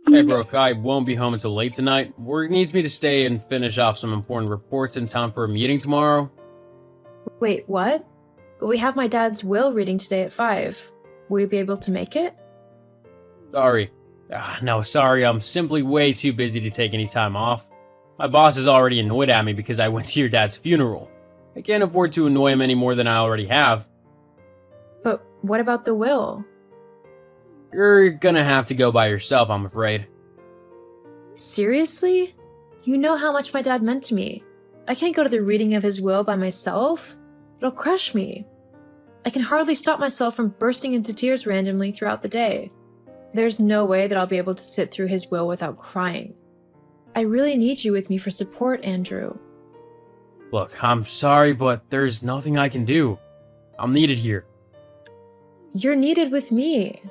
Hey, Brooke, I won't be home until late tonight. Work needs me to stay and finish off some important reports in time for a meeting tomorrow. Wait, what? But we have my dad's will reading today at 5. Will you be able to make it? Sorry. No, sorry, I'm simply way too busy to take any time off. My boss is already annoyed at me because I went to your dad's funeral. I can't afford to annoy him any more than I already have. But what about the will? You're gonna have to go by yourself, I'm afraid. Seriously? You know how much my dad meant to me. I can't go to the reading of his will by myself. It'll crush me. I can hardly stop myself from bursting into tears randomly throughout the day. There's no way that I'll be able to sit through his will without crying. I really need you with me for support, Andrew. Look, I'm sorry, but there's nothing I can do. I'm needed here. You're needed with me.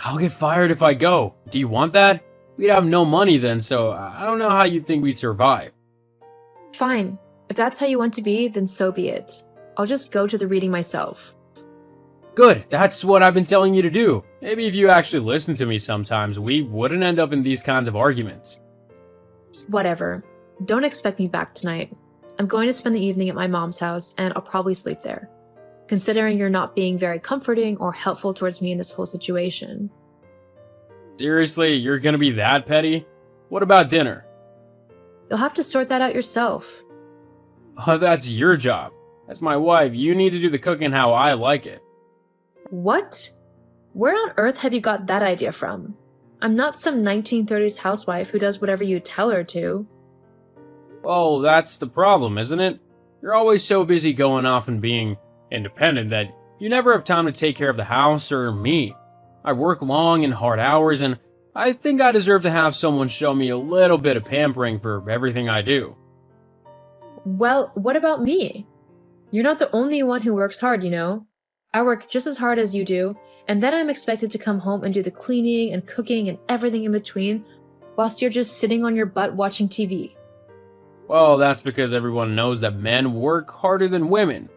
I'll get fired if I go. Do you want that? We'd have no money then, so I don't know how you'd think we'd survive. Fine. If that's how you want to be, then so be it. I'll just go to the reading myself. Good, that's what I've been telling you to do. Maybe if you actually listened to me sometimes, we wouldn't end up in these kinds of arguments. Whatever. Don't expect me back tonight. I'm going to spend the evening at my mom's house, and I'll probably sleep there. Considering you're not being very comforting or helpful towards me in this whole situation. Seriously, you're gonna be that petty? What about dinner? You'll have to sort that out yourself. Oh, that's your job. As my wife, you need to do the cooking how I like it. What? Where on earth have you got that idea from? I'm not some 1930s housewife who does whatever you tell her to. Well, that's the problem, isn't it? You're always so busy going off and being independent that you never have time to take care of the house or me. I work long and hard hours, and I think I deserve to have someone show me a little bit of pampering for everything I do. Well, what about me? You're not the only one who works hard, you know. I work just as hard as you do, and then I'm expected to come home and do the cleaning and cooking and everything in between, whilst you're just sitting on your butt watching TV. Well, that's because everyone knows that men work harder than women.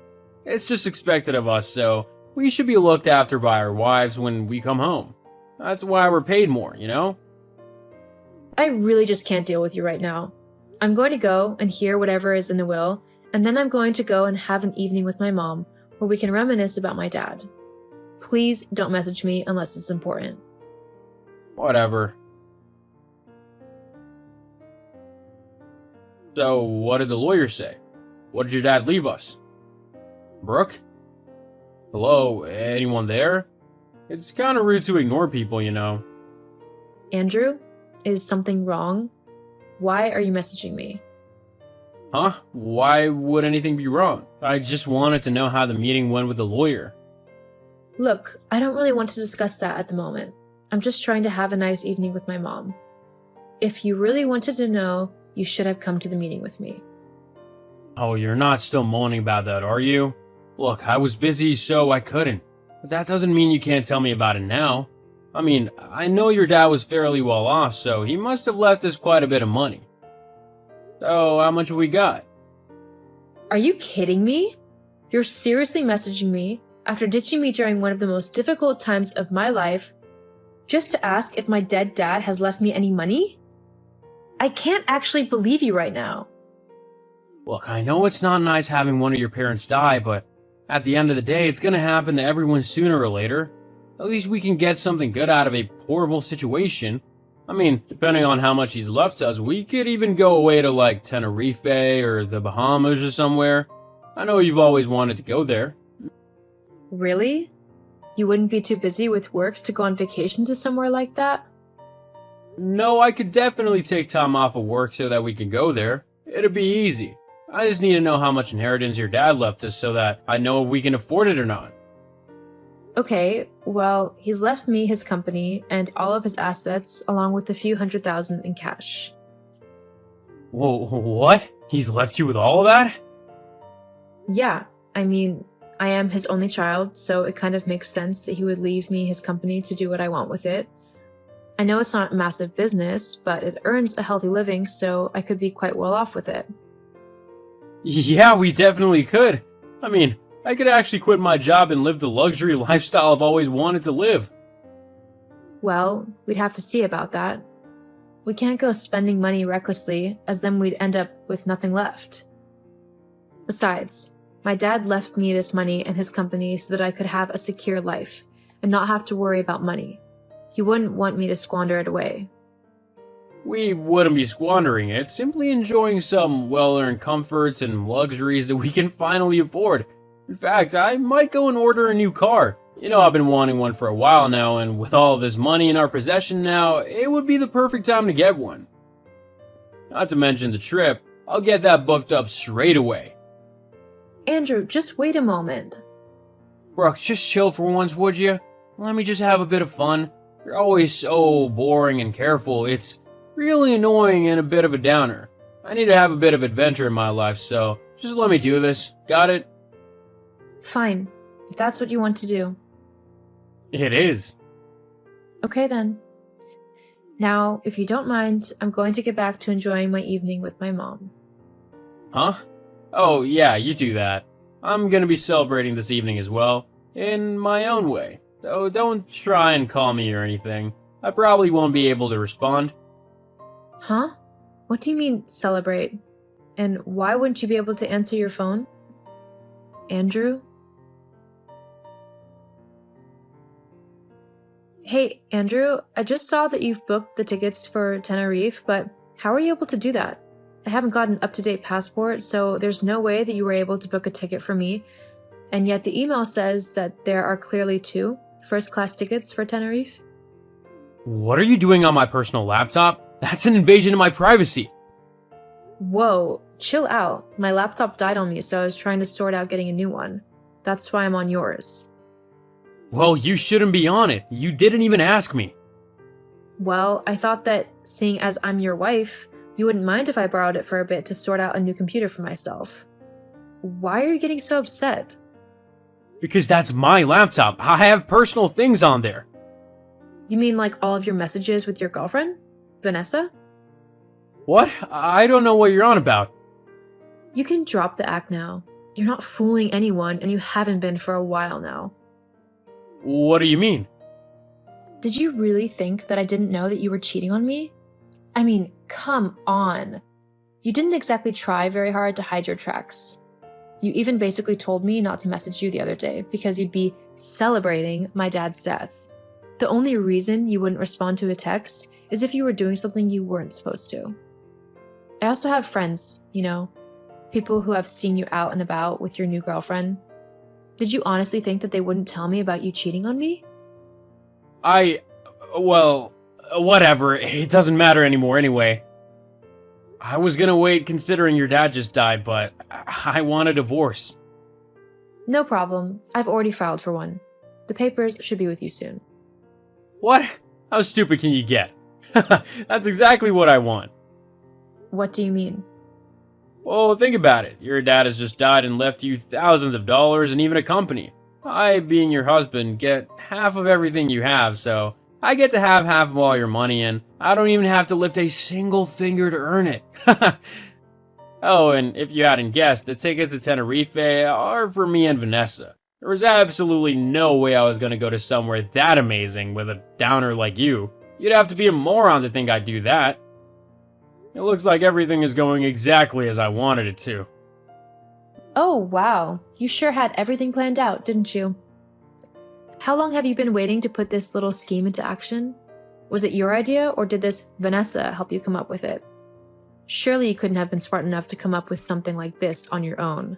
It's just expected of us, so we should be looked after by our wives when we come home. That's why we're paid more, you know? I really just can't deal with you right now. I'm going to go and hear whatever is in the will, and then I'm going to go and have an evening with my mom where we can reminisce about my dad. Please don't message me unless it's important. Whatever. So, what did the lawyer say? What did your dad leave us? Brooke? Hello, anyone there? It's kind of rude to ignore people, you know. Andrew, is something wrong? Why are you messaging me? Huh? Why would anything be wrong? I just wanted to know how the meeting went with the lawyer. Look, I don't really want to discuss that at the moment. I'm just trying to have a nice evening with my mom. If you really wanted to know, you should have come to the meeting with me. Oh, you're not still moaning about that, are you? Look, I was busy, so I couldn't. But that doesn't mean you can't tell me about it now. I mean, I know your dad was fairly well off, so he must have left us quite a bit of money. So, how much have we got? Are you kidding me? You're seriously messaging me after ditching me during one of the most difficult times of my life just to ask if my dead dad has left me any money? I can't actually believe you right now. Look, I know it's not nice having one of your parents die, but at the end of the day, it's gonna happen to everyone sooner or later. At least we can get something good out of a horrible situation. I mean, depending on how much he's left us, we could even go away to like Tenerife or the Bahamas or somewhere. I know you've always wanted to go there. Really? You wouldn't be too busy with work to go on vacation to somewhere like that? No, I could definitely take time off of work so that we can go there. It'd be easy. I just need to know how much inheritance your dad left us so that I know if we can afford it or not. Okay, well, he's left me his company and all of his assets along with a few $100,000 in cash. Whoa, what? He's left you with all of that? Yeah, I mean, I am his only child, so it kind of makes sense that he would leave me his company to do what I want with it. I know it's not a massive business, but it earns a healthy living, so I could be quite well off with it. Yeah, we definitely could. I mean, I could actually quit my job and live the luxury lifestyle I've always wanted to live. Well, we'd have to see about that. We can't go spending money recklessly, as then we'd end up with nothing left. Besides, my dad left me this money and his company so that I could have a secure life and not have to worry about money. He wouldn't want me to squander it away. We wouldn't be squandering it, simply enjoying some well-earned comforts and luxuries that we can finally afford. In fact, I might go and order a new car. You know, I've been wanting one for a while now, and with all this money in our possession now, it would be the perfect time to get one. Not to mention the trip, I'll get that booked up straight away. Andrew, just wait a moment. Brooke, just chill for once, would you? Let me just have a bit of fun. You're always so boring and careful. It's really annoying and a bit of a downer. I need to have a bit of adventure in my life, so just let me do this. Got it? Fine, if that's what you want to do. It is. Okay then. Now, if you don't mind, I'm going to get back to enjoying my evening with my mom. Huh? Oh, yeah, you do that. I'm gonna be celebrating this evening as well, in my own way. So don't try and call me or anything. I probably won't be able to respond. Huh? What do you mean, celebrate? And why wouldn't you be able to answer your phone? Andrew? Hey, Andrew, I just saw that you've booked the tickets for Tenerife, but how are you able to do that? I haven't got an up-to-date passport, so there's no way that you were able to book a ticket for me. And yet the email says that there are clearly 2 first-class tickets for Tenerife. What are you doing on my personal laptop? That's an invasion of my privacy. Whoa, chill out. My laptop died on me, so I was trying to sort out getting a new one. That's why I'm on yours. Well, you shouldn't be on it. You didn't even ask me. Well, I thought that, seeing as I'm your wife, you wouldn't mind if I borrowed it for a bit to sort out a new computer for myself. Why are you getting so upset? Because that's my laptop. I have personal things on there. You mean like all of your messages with your girlfriend? Vanessa? What? I don't know what you're on about. You can drop the act now. You're not fooling anyone, and you haven't been for a while now. What do you mean? Did you really think that I didn't know that you were cheating on me? I mean, come on. You didn't exactly try very hard to hide your tracks. You even basically told me not to message you the other day because you'd be celebrating my dad's death. The only reason you wouldn't respond to a text is if you were doing something you weren't supposed to. I also have friends, people who have seen you out and about with your new girlfriend. Did you honestly think that they wouldn't tell me about you cheating on me? Well, whatever. It doesn't matter anymore anyway. I was gonna wait considering your dad just died, but I want a divorce. No problem. I've already filed for one. The papers should be with you soon. What? How stupid can you get? That's exactly what I want. What do you mean? Well, think about it. Your dad has just died and left you thousands of dollars and even a company. I, being your husband, get half of everything you have, so I get to have half of all your money, and I don't even have to lift a single finger to earn it. Oh, and if you hadn't guessed, the tickets to Tenerife are for me and Vanessa. There was absolutely no way I was going to go to somewhere that amazing with a downer like you. You'd have to be a moron to think I'd do that. It looks like everything is going exactly as I wanted it to. Oh, wow. You sure had everything planned out, didn't you? How long have you been waiting to put this little scheme into action? Was it your idea, or did this Vanessa help you come up with it? Surely you couldn't have been smart enough to come up with something like this on your own.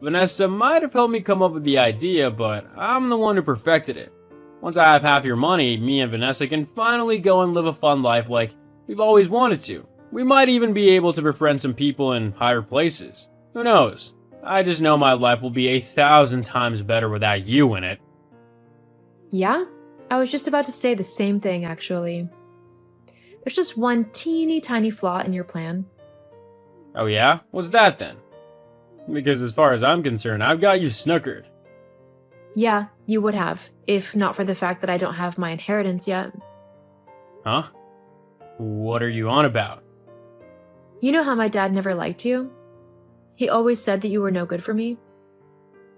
Vanessa might have helped me come up with the idea, but I'm the one who perfected it. Once I have half your money, me and Vanessa can finally go and live a fun life like we've always wanted to. We might even be able to befriend some people in higher places. Who knows? I just know my life will be 1,000 times better without you in it. Yeah? I was just about to say the same thing, actually. There's just one teeny tiny flaw in your plan. Oh yeah? What's that then? Because as far as I'm concerned, I've got you snookered. Yeah, you would have, if not for the fact that I don't have my inheritance yet. Huh? What are you on about? You know how my dad never liked you? He always said that you were no good for me.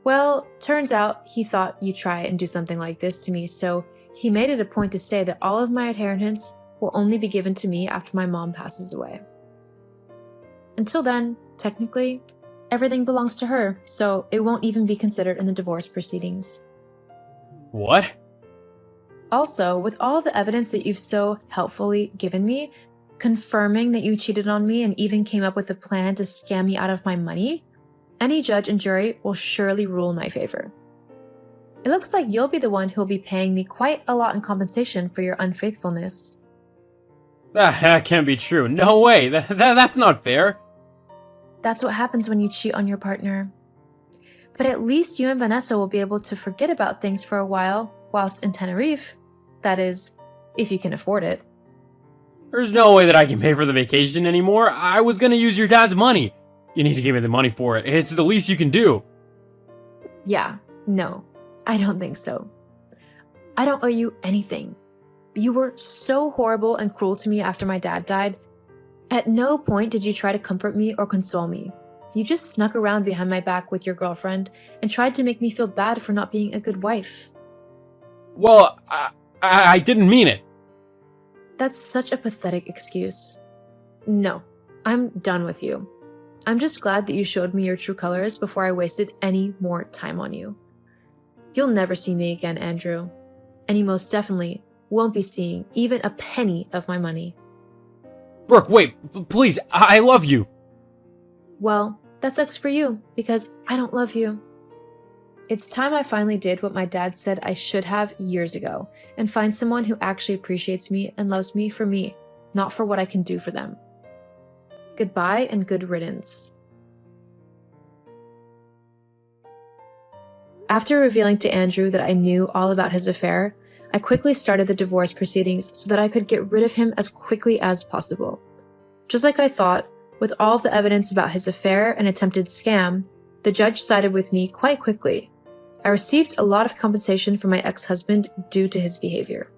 Well, turns out he thought you'd try and do something like this to me, so He made it a point to say that all of my inheritance will only be given to me after my mom passes away. Until then, technically, everything belongs to her, so it won't even be considered in the divorce proceedings. What? Also, with all of the evidence that you've so helpfully given me, confirming that you cheated on me and even came up with a plan to scam me out of my money, any judge and jury will surely rule in my favor. It looks like you'll be the one who'll be paying me quite a lot in compensation for your unfaithfulness. That can't be true. No way. That's not fair. That's what happens when you cheat on your partner. But at least you and Vanessa will be able to forget about things for a while whilst in Tenerife. That is, if you can afford it. There's no way that I can pay for the vacation anymore. I was gonna use your dad's money. You need to give me the money for it. It's the least you can do. Yeah, no, I don't think so. I don't owe you anything. You were so horrible and cruel to me after my dad died. At no point did you try to comfort me or console me. You just snuck around behind my back with your girlfriend and tried to make me feel bad for not being a good wife. Well, I didn't mean it. That's such a pathetic excuse. No, I'm done with you. I'm just glad that you showed me your true colors before I wasted any more time on you. You'll never see me again, Andrew. And you most definitely won't be seeing even a penny of my money. Brooke, wait, please, I love you. Well, that sucks for you, because I don't love you. It's time I finally did what my dad said I should have years ago, and find someone who actually appreciates me and loves me for me, not for what I can do for them. Goodbye and good riddance. After revealing to Andrew that I knew all about his affair, I quickly started the divorce proceedings so that I could get rid of him as quickly as possible. Just like I thought, with all of the evidence about his affair and attempted scam, the judge sided with me quite quickly. I received a lot of compensation from my ex-husband due to his behavior.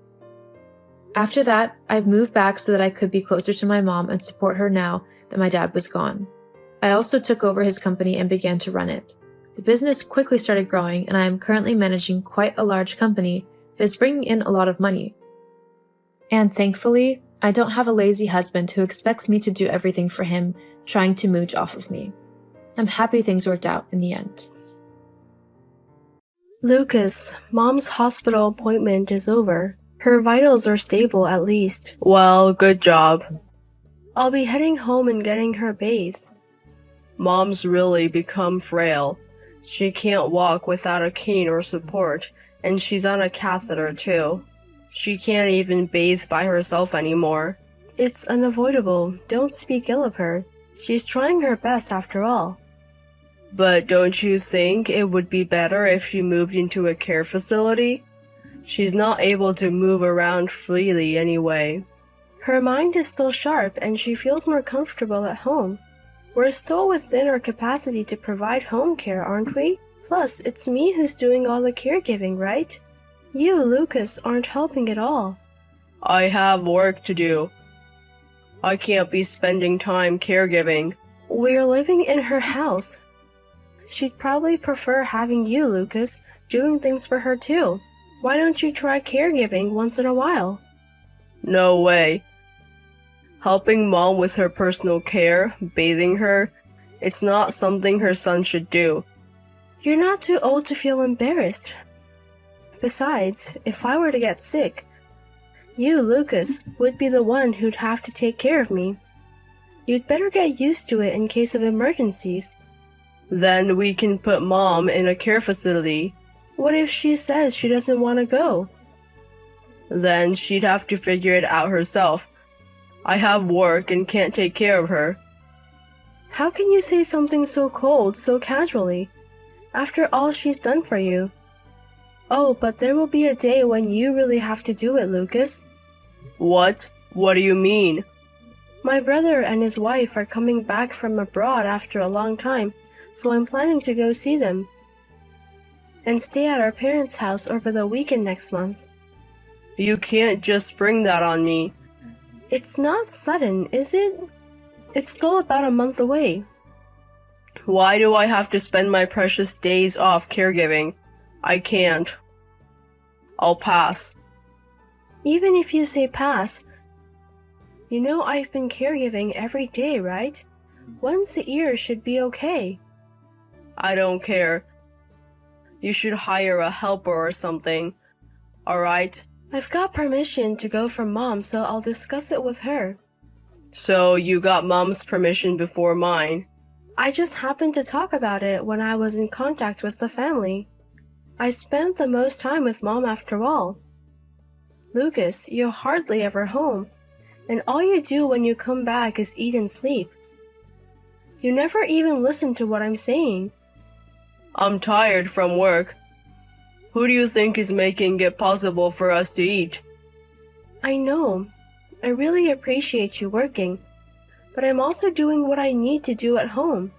After that, I've moved back so that I could be closer to my mom and support her now that my dad was gone. I also took over his company and began to run it. The business quickly started growing, and I am currently managing quite a large company that is bringing in a lot of money. And thankfully, I don't have a lazy husband who expects me to do everything for him, trying to mooch off of me. I'm happy things worked out in the end. Lucas, Mom's hospital appointment is over. Her vitals are stable at least. Well, good job. I'll be heading home and getting her bathed. Mom's really become frail. She can't walk without a cane or support, and she's on a catheter too. She can't even bathe by herself anymore. It's unavoidable. Don't speak ill of her. She's trying her best after all. But don't you think it would be better if she moved into a care facility? She's not able to move around freely anyway. Her mind is still sharp and she feels more comfortable at home. We're still within our capacity to provide home care, aren't we? Plus, it's me who's doing all the caregiving, right? You, Lucas, aren't helping at all. I have work to do. I can't be spending time caregiving. We're living in her house. She'd probably prefer having you, Lucas, doing things for her too. Why don't you try caregiving once in a while? No way. Helping Mom with her personal care, bathing her, it's not something her son should do. You're not too old to feel embarrassed. Besides, if I were to get sick, you, Lucas, would be the one who'd have to take care of me. You'd better get used to it in case of emergencies. Then we can put Mom in a care facility. What if she says she doesn't want to go? Then she'd have to figure it out herself. I have work and can't take care of her. How can you say something so cold, so casually, after all she's done for you? Oh, but there will be a day when you really have to do it, Lucas. What? What do you mean? My brother and his wife are coming back from abroad after a long time, so I'm planning to go see them and stay at our parents' house over the weekend next month. You can't just spring that on me. It's not sudden, is it? It's still about a month away. Why do I have to spend my precious days off caregiving? I can't. I'll pass. Even if you say pass, you know I've been caregiving every day, right? Once a year should be okay. I don't care. You should hire a helper or something. Alright? I've got permission to go from Mom, so I'll discuss it with her. So you got Mom's permission before mine? I just happened to talk about it when I was in contact with the family. I spent the most time with Mom after all. Lucas, you're hardly ever home, and all you do when you come back is eat and sleep. You never even listen to what I'm saying. I'm tired from work. Who do you think is making it possible for us to eat? I know. I really appreciate you working, but I'm also doing what I need to do at home.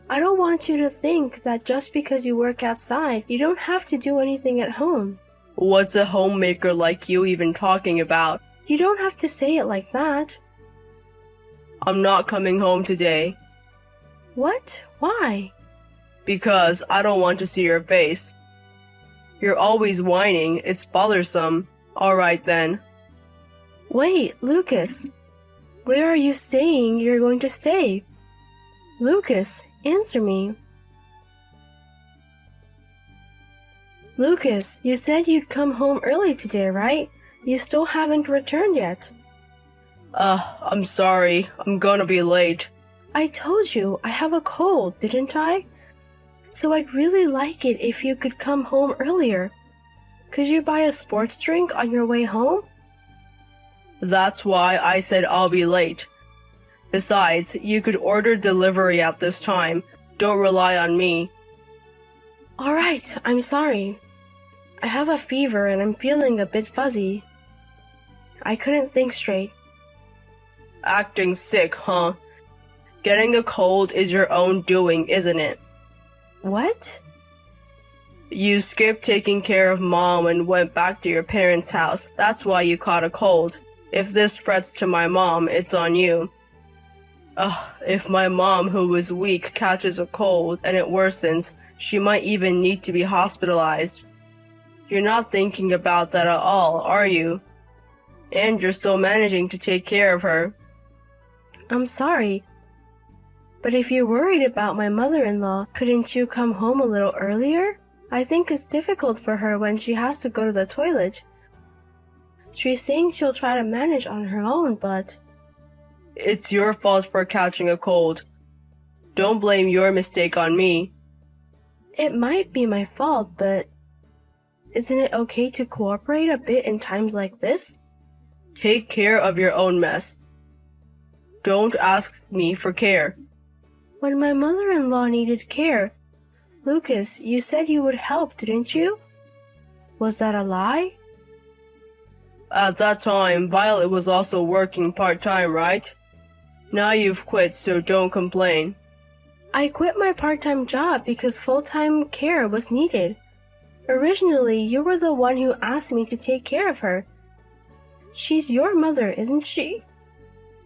I don't want you to think that just because you work outside, you don't have to do anything at home. What's a homemaker like you even talking about? You don't have to say it like that. I'm not coming home today. What? Why? Because I don't want to see your face. You're always whining. It's bothersome. Alright then. Wait, Lucas. Where are you saying you're going to stay? Lucas, answer me. Lucas, you said you'd come home early today, right? You still haven't returned yet. I'm sorry. I'm gonna be late. I told you I have a cold, didn't I? So I'd really like it if you could come home earlier. Could you buy a sports drink on your way home? That's why I said I'll be late. Besides, you could order delivery at this time. Don't rely on me. Alright, I'm sorry. I have a fever and I'm feeling a bit fuzzy. I couldn't think straight. Acting sick, huh? Getting a cold is your own doing, isn't it? What? You skipped taking care of Mom and went back to your parents' house. That's why you caught a cold. If this spreads to my mom, it's on you. If my mom, who is weak, catches a cold and it worsens, she might even need to be hospitalized. You're not thinking about that at all, are you? And you're still managing to take care of her. I'm sorry. But if you're worried about my mother-in-law, couldn't you come home a little earlier? I think it's difficult for her when she has to go to the toilet. She's saying she'll try to manage on her own, but... It's your fault for catching a cold. Don't blame your mistake on me. It might be my fault, but... Isn't it okay to cooperate a bit in times like this? Take care of your own mess. Don't ask me for care. When my mother-in-law needed care, Lucas, you said you would help, didn't you? Was that a lie? At that time, Violet was also working part-time, right? Now you've quit, so don't complain. I quit my part-time job because full-time care was needed. Originally, you were the one who asked me to take care of her. She's your mother, isn't she?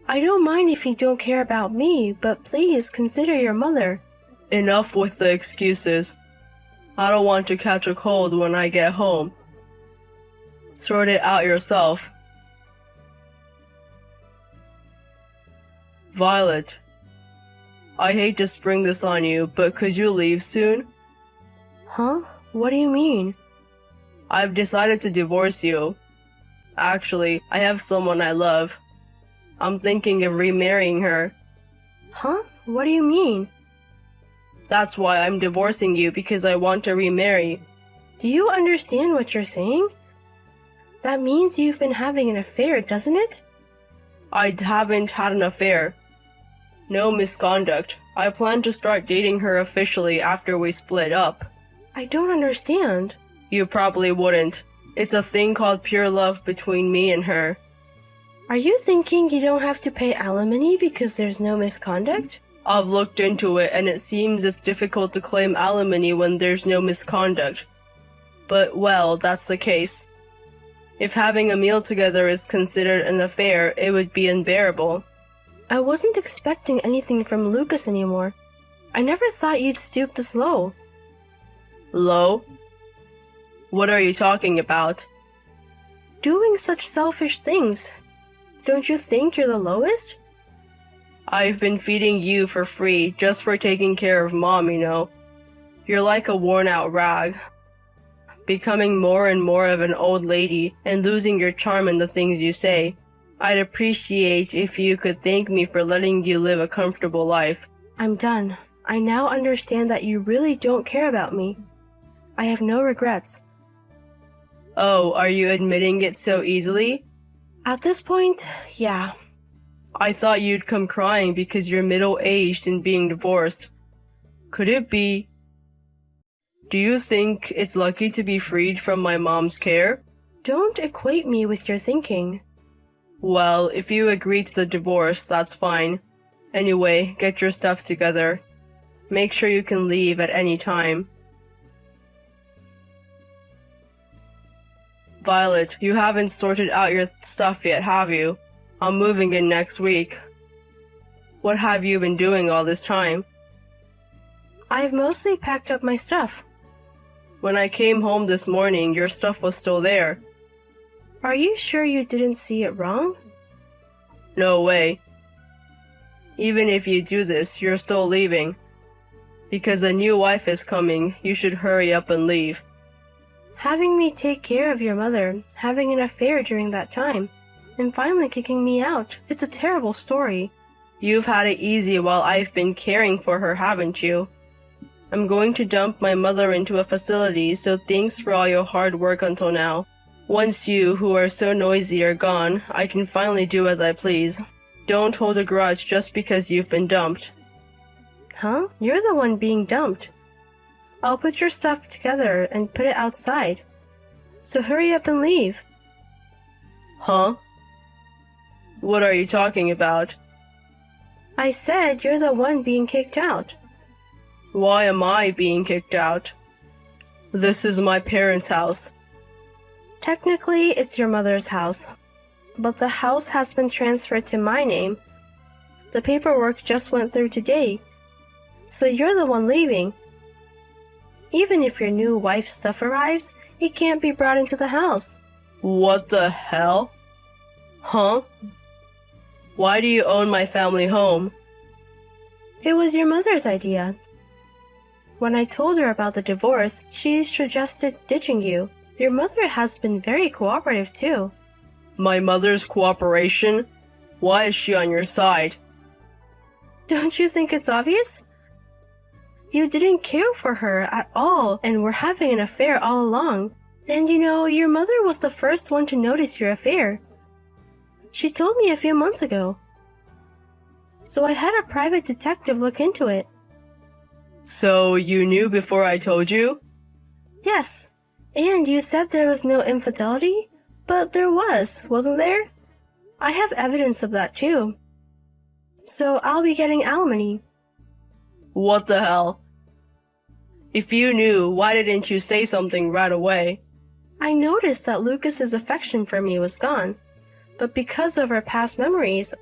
I don't mind if you don't care about me, but please consider your mother. Enough with the excuses. I don't want to catch a cold when I get home. Sort it out yourself. Violet, I hate to spring this on you, but could you leave soon? Huh? What do you mean? I've decided to divorce you. Actually, I have someone I love. I'm thinking of remarrying her. Huh? What do you mean? That's why I'm divorcing you, because I want to remarry. Do you understand what you're saying? That means you've been having an affair, doesn't it? I haven't had an affair. No misconduct. I plan to start dating her officially after we split up. I don't understand. You probably wouldn't. It's a thing called pure love between me and her. Are you thinking you don't have to pay alimony because there's no misconduct? I've looked into it and it seems it's difficult to claim alimony when there's no misconduct. But, well, that's the case. If having a meal together is considered an affair, it would be unbearable. I wasn't expecting anything from Lucas anymore. I never thought you'd stoop this low. Low? What are you talking about? doing such selfish things? Don't you think you're the lowest? I've been feeding you for free just for taking care of Mom, you know. You're like a worn-out rag, becoming more and more of an old lady and losing your charm in the things you say. I'd appreciate if you could thank me for letting you live a comfortable life. I'm done. I now understand that you really don't care about me. I have no regrets. Oh, are you admitting it so easily? At this point, yeah. I thought you'd come crying because you're middle-aged and being divorced. Could it be? Do you think it's lucky to be freed from my mom's care? Don't equate me with your thinking. Well, if you agree to the divorce, that's fine. Anyway, get your stuff together. Make sure you can leave at any time. Violet, you haven't sorted out your stuff yet, have you? I'm moving in next week. What have you been doing all this time? I've mostly packed up my stuff. When I came home this morning, your stuff was still there. Are you sure you didn't see it wrong? No way. Even if you do this, you're still leaving. Because a new wife is coming, you should hurry up and leave. Having me take care of your mother, having an affair during that time, and finally kicking me out. It's a terrible story. You've had it easy while I've been caring for her, haven't you? I'm going to dump my mother into a facility, so thanks for all your hard work until now. Once you, who are so noisy, are gone, I can finally do as I please. Don't hold a grudge just because you've been dumped. Huh? You're the one being dumped. I'll put your stuff together and put it outside. So hurry up and leave. Huh? What are you talking about? I said you're the one being kicked out. Why am I being kicked out? This is my parents' house. Technically, it's your mother's house, but the house has been transferred to my name. The paperwork just went through today, so you're the one leaving. Even if your new wife's stuff arrives, it can't be brought into the house. What the hell? Huh? Why do you own my family home? It was your mother's idea. When I told her about the divorce, she suggested ditching you. Your mother has been very cooperative too. My mother's cooperation? Why is she on your side? Don't you think it's obvious? You didn't care for her at all and were having an affair all along. And you know, your mother was the first one to notice your affair. She told me a few months ago. So I had a private detective look into it. So you knew before I told you? Yes. And you said there was no infidelity? But there was, wasn't there? I have evidence of that too. So I'll be getting alimony. What the hell? If you knew, why didn't you say something right away? I noticed that Lucas's affection for me was gone, but because of our past memories,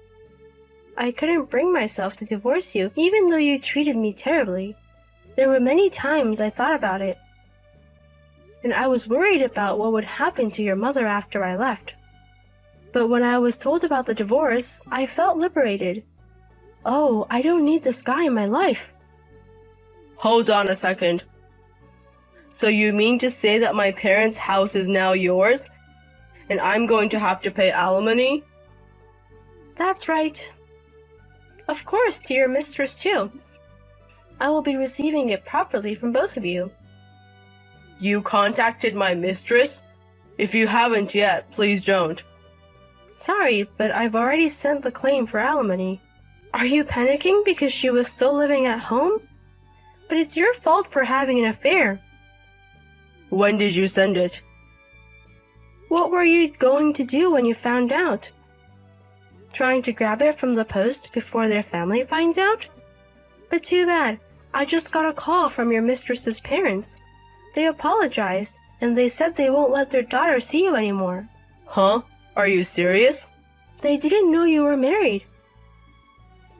I couldn't bring myself to divorce you even though you treated me terribly. There were many times I thought about it, and I was worried about what would happen to your mother after I left. But when I was told about the divorce, I felt liberated. Oh, I don't need this guy in my life. Hold on a second. So you mean to say that my parents' house is now yours, and I'm going to have to pay alimony? That's right. Of course, to your mistress too. I will be receiving it properly from both of you. You contacted my mistress? If you haven't yet, please don't. Sorry, but I've already sent the claim for alimony. Are you panicking because she was still living at home? But it's your fault for having an affair. When did you send it? What were you going to do when you found out? Trying to grab it from the post before their family finds out? But too bad. I just got a call from your mistress's parents. They apologized, and they said they won't let their daughter see you anymore. Huh? Are you serious? They didn't know you were married.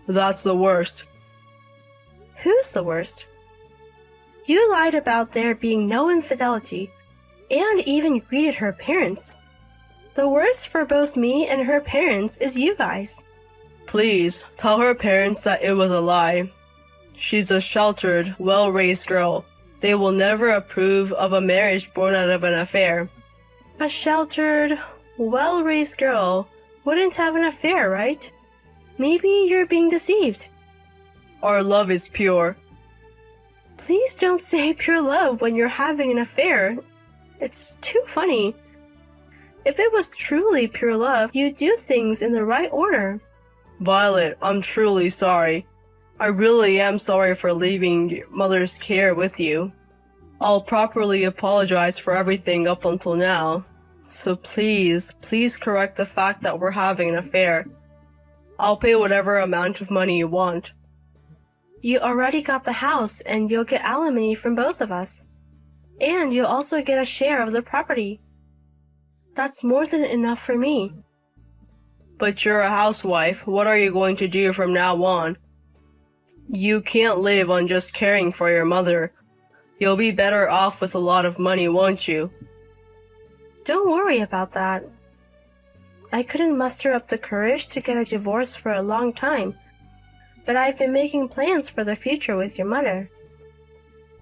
That's the worst. Who's the worst? You lied about there being no infidelity, and even greeted her parents. The worst for both me and her parents is you guys. Please, tell her parents that it was a lie. She's a sheltered, well-raised girl. They will never approve of a marriage born out of an affair. A sheltered, well-raised girl wouldn't have an affair, right? Maybe you're being deceived. Our love is pure. Please don't say pure love when you're having an affair. It's too funny. If it was truly pure love, you'd do things in the right order. Violet, I'm truly sorry. I really am sorry for leaving your mother's care with you. I'll properly apologize for everything up until now. So please correct the fact that we're having an affair. I'll pay whatever amount of money you want. You already got the house and you'll get alimony from both of us. And you'll also get a share of the property. That's more than enough for me. But you're a housewife. What are you going to do from now on? You can't live on just caring for your mother. You'll be better off with a lot of money, won't you? Don't worry about that. I couldn't muster up the courage to get a divorce for a long time, but I've been making plans for the future with your mother.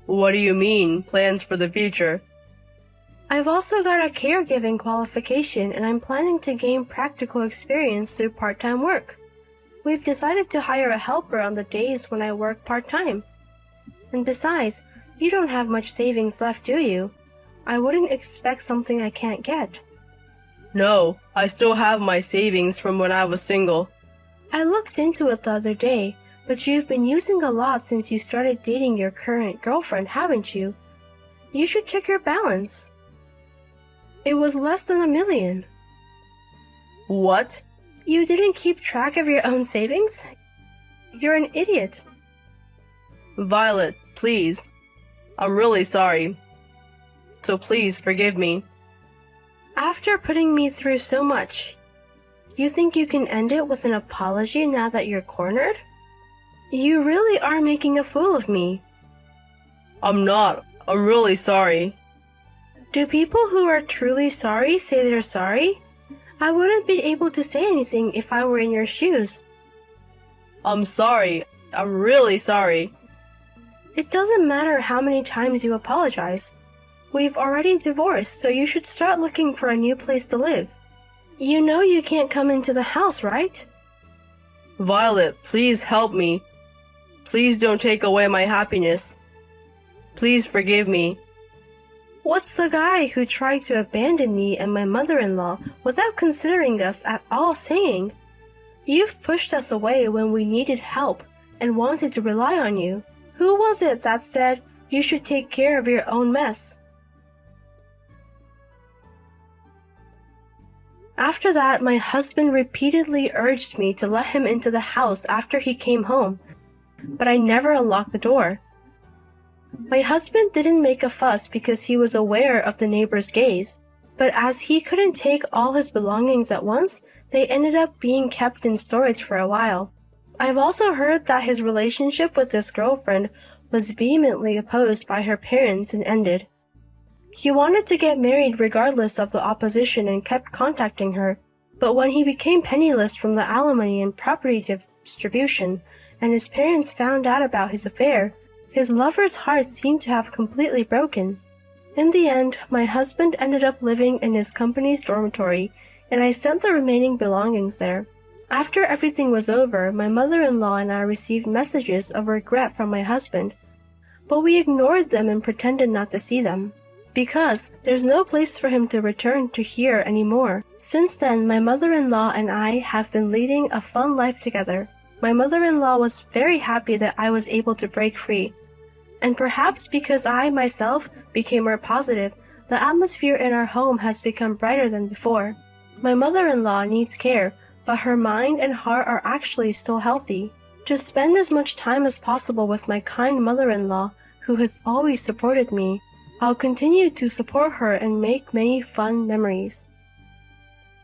What do you mean, plans for the future? I've also got a caregiving qualification and I'm planning to gain practical experience through part-time work. We've decided to hire a helper on the days when I work part-time. And besides, you don't have much savings left, do you? I wouldn't expect something I can't get. No, I still have my savings from when I was single. I looked into it the other day, but you've been using a lot since you started dating your current girlfriend, haven't you? You should check your balance. It was less than $1 million. What? You didn't keep track of your own savings? You're an idiot. Violet, please. I'm really sorry. So please forgive me. After putting me through so much, you think you can end it with an apology now that you're cornered? You really are making a fool of me. I'm not. I'm really sorry. Do people who are truly sorry say they're sorry? I wouldn't be able to say anything if I were in your shoes. I'm sorry. I'm really sorry. It doesn't matter how many times you apologize. We've already divorced, so you should start looking for a new place to live. You know you can't come into the house, right? Violet, please help me. Please don't take away my happiness. Please forgive me. What's the guy who tried to abandon me and my mother-in-law without considering us at all saying? You've pushed us away when we needed help and wanted to rely on you. Who was it that said you should take care of your own mess? After that, my husband repeatedly urged me to let him into the house after he came home, but I never unlocked the door. My husband didn't make a fuss because he was aware of the neighbor's gaze, but as he couldn't take all his belongings at once, they ended up being kept in storage for a while. I've also heard that his relationship with this girlfriend was vehemently opposed by her parents and ended. He wanted to get married regardless of the opposition and kept contacting her, but when he became penniless from the alimony and property distribution, and his parents found out about his affair, his lover's heart seemed to have completely broken. In the end, my husband ended up living in his company's dormitory, and I sent the remaining belongings there. After everything was over, my mother-in-law and I received messages of regret from my husband, but we ignored them and pretended not to see them, because there's no place for him to return to here anymore. Since then, my mother-in-law and I have been leading a fun life together. My mother-in-law was very happy that I was able to break free. And perhaps because I myself became more positive, the atmosphere in our home has become brighter than before. My mother-in-law needs care, but her mind and heart are actually still healthy. To spend as much time as possible with my kind mother-in-law, who has always supported me, I'll continue to support her and make many fun memories.